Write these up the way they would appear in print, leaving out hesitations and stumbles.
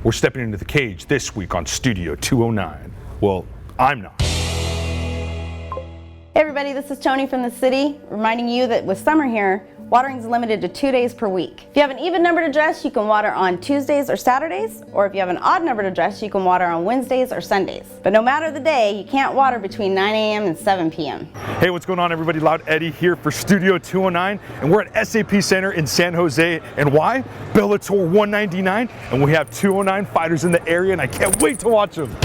We're stepping into the cage this week on Studio 209. Well, I'm not. Hey everybody, this is Tony from the city, reminding you that with summer here, watering is limited to 2 days per week. If you have an even numbered address, you can water on Tuesdays or Saturdays, or if you have an odd numbered address, you can water on Wednesdays or Sundays. But no matter the day, you can't water between 9 a.m. and 7 p.m. Hey, what's going on everybody? Loud Eddie here for Studio 209, and we're at SAP Center in San Jose. And why? Bellator 199, and we have 209 fighters in the area, and I can't wait to watch them.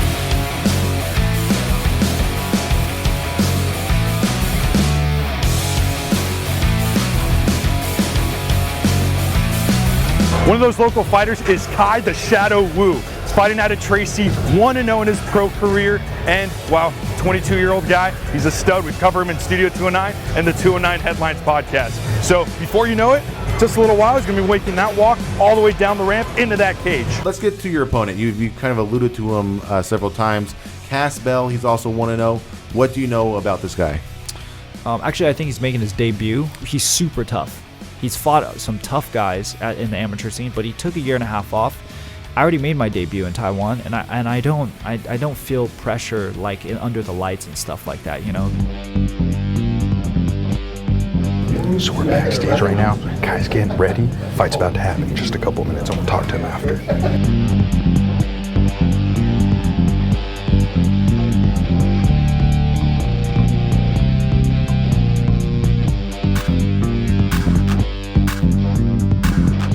One of those local fighters is Khai the Shadow Wu. He's fighting out of Tracy, 1-0 in his pro career, and wow, 22-year-old guy, he's a stud. We cover him in Studio 209 and the 209 Headlines podcast. So before you know it, just a little while, he's gonna be making that walk all the way down the ramp into that cage. Let's get to your opponent. You kind of alluded to him several times. Cass Bell, he's also 1-0. What do you know about this guy? Actually, I think he's making his debut. He's super tough. He's fought some tough guys in the amateur scene, but he took a year and a half off. I already made my debut in Taiwan, and I don't feel pressure like under the lights and stuff like that, you know. So we're backstage right now. Kai's getting ready. Fight's about to happen in just a couple minutes. I'm gonna talk to him after.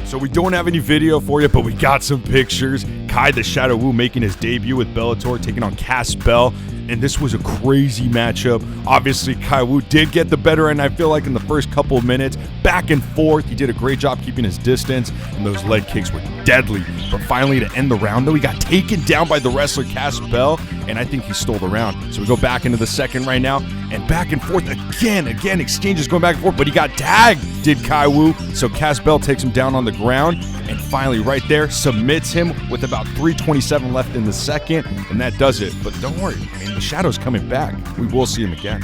So we don't have any video for you, but we got some pictures. Khai the Shadow Wu making his debut with Bellator, taking on Cass Bell. And this was a crazy matchup. Obviously, Khai Wu did get the better end, I feel like, in the first couple of minutes. Back and forth, he did a great job keeping his distance, and those leg kicks were deadly. But finally, to end the round, though, he got taken down by the wrestler Cass Bell, and I think he stole the round. So we go back into the second right now, and back and forth again, exchanges going back and forth, but he got tagged, did Khai Wu. So Cass Bell takes him down on the ground, and finally, right there, submits him with about 3:27 left in the second, and that does it. But don't worry, I mean, the Shadow's coming back. We will see him again.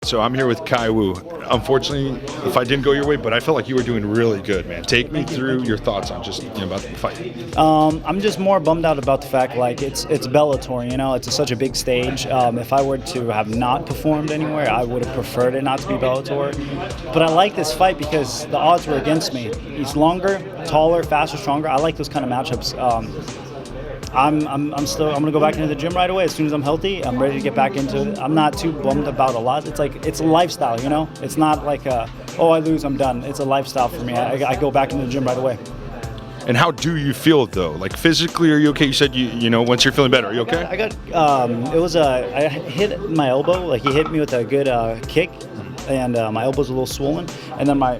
So I'm here with Khai Wu. Unfortunately, the fight didn't go your way, but I felt like you were doing really good, man. Take me through your thoughts on just about the fight. I'm just more bummed out about the fact like it's Bellator, you know, it's such a big stage. If I were to have not performed anywhere, I would have preferred it not to be Bellator. But I like this fight because the odds were against me. He's longer, taller, faster, stronger. I like those kind of matchups. I'm gonna go back into the gym right away as soon as I'm healthy. I'm ready to get back into it. I'm not too bummed about a lot. It's a lifestyle, you know. It's not like oh, I lose, I'm done. It's a lifestyle for me. I go back into the gym right away. And how do you feel though? Like physically, are you okay? You said you know once you're feeling better, are you okay? I hit my elbow. Like he hit me with a good kick. And my elbow's a little swollen, and then my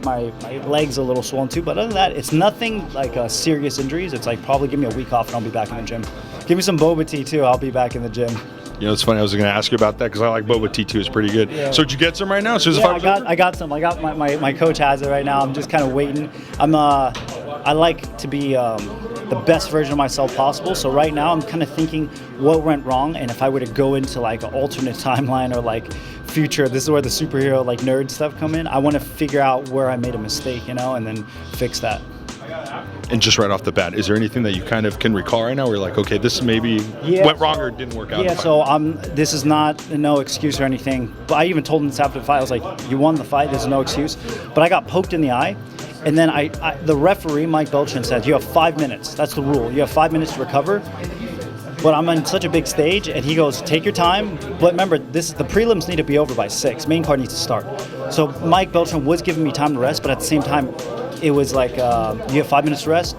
leg's a little swollen too. But other than that, it's nothing like serious injuries. It's like probably give me a week off and I'll be back in the gym. Give me some boba tea too. I'll be back in the gym. You know, it's funny. I was going to ask you about that because I like boba tea too. It's pretty good. Yeah. So did you get some right now? I got some. I got my coach has it right now. I'm just kind of waiting. I like to be the best version of myself possible. So right now I'm kind of thinking what went wrong, and if I were to go into like an alternate timeline or like future, this is where the superhero like nerd stuff come in. I want to figure out where I made a mistake, you know, and then fix that. And just right off the bat, is there anything that you kind of can recall right now where you're like, okay, this maybe went wrong or didn't work out? Yeah, so this is not no excuse or anything. But I even told him this after the fight. I was like, you won the fight, there's no excuse. But I got poked in the eye. And then the referee, Mike Beltran, said, you have 5 minutes. That's the rule. You have 5 minutes to recover. But I'm on such a big stage, and he goes, take your time. But remember, the prelims need to be over by 6. Main card needs to start. So Mike Beltran was giving me time to rest, but at the same time, it was like, you have 5 minutes to rest,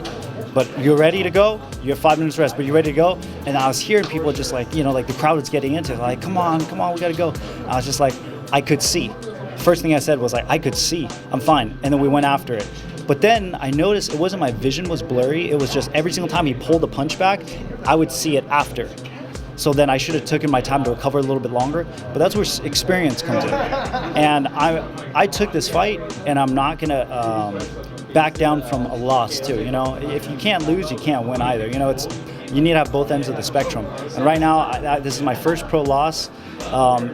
but you're ready to go. You have 5 minutes to rest, but you're ready to go. And I was hearing people just like, you know, like the crowd was getting into it, like, come on, we gotta go. I was just like, I could see. First thing I said was like, I could see, I'm fine. And then we went after it. But then I noticed it wasn't my vision was blurry. It was just every single time he pulled a punch back, I would see it after. So then I should have taken my time to recover a little bit longer. But that's where experience comes in. And I took this fight, and I'm not gonna back down from a loss too. You know, if you can't lose, you can't win either. You know, you need to have both ends of the spectrum. And right now, this is my first pro loss.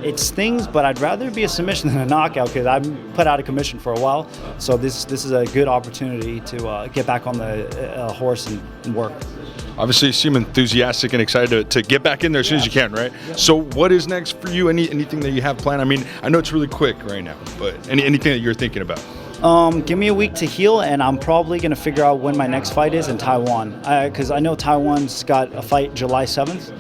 It stings, but I'd rather be a submission than a knockout because I'm put out of commission for a while. So this is a good opportunity to get back on the horse and work. Obviously, you seem enthusiastic and excited to get back in there as soon as you can, right? So what is next for you? Anything that you have planned? I mean, I know it's really quick right now, but anything that you're thinking about? Give me a week to heal, and I'm probably going to figure out when my next fight is in Taiwan. Because I know Taiwan's got a fight July 7th,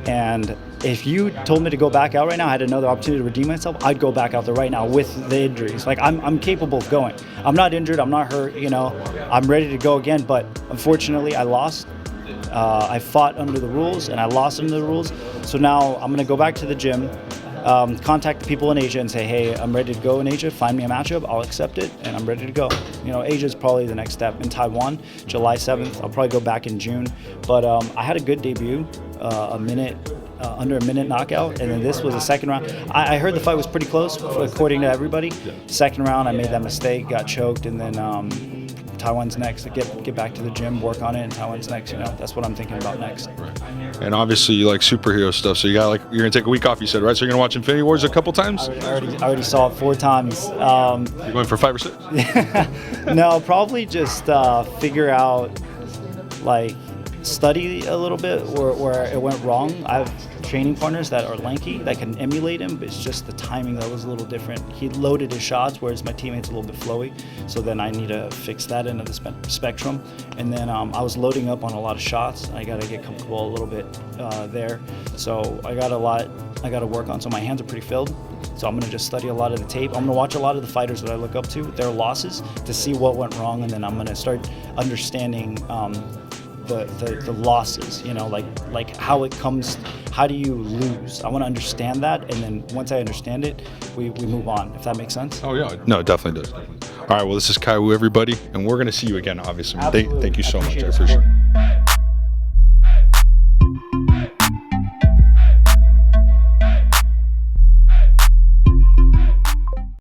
and if you told me to go back out right now, I had another opportunity to redeem myself, I'd go back out there right now with the injuries. Like, I'm capable of going. I'm not injured, I'm not hurt, you know. I'm ready to go again, but unfortunately, I lost. I fought under the rules, and I lost under the rules. So now I'm going to go back to the gym, contact the people in Asia and say, hey, I'm ready to go in Asia. Find me a matchup. I'll accept it, and I'm ready to go. You know, Asia is probably the next step. In Taiwan, July 7th. I'll probably go back in June. But I had a good debut, under a minute knockout, and then this was the second round. I heard the fight was pretty close, according to everybody. Second round, I made that mistake, got choked, and then Taiwan's next. Get back to the gym, work on it, and Taiwan's next. You know, that's what I'm thinking about next. Right. And obviously, you like superhero stuff, so you're gonna take a week off. You said, right? So you're gonna watch Infinity Wars a couple times. I already saw it 4 times. You're going for 5 or 6? No, probably just figure out, like, study a little bit where it went wrong. I have training partners that are lanky that can emulate him, but it's just the timing that was a little different. He loaded his shots, whereas my teammate's a little bit flowy, so then I need to fix that into the spectrum. And then I was loading up on a lot of shots. I got to get comfortable a little bit there, so I got to work on. So my hands are pretty filled, so I'm going to just study a lot of the tape. I'm going to watch a lot of the fighters that I look up to, their losses, to see what went wrong, and then I'm going to start understanding the losses, you know, like how it comes, how do you lose? I want to understand that, and then once I understand it, we move on, if that makes sense. Oh yeah, no, it definitely does. All right, well, this is Khai Wu, everybody, and we're gonna see you again, obviously. Thank you so much. I appreciate it.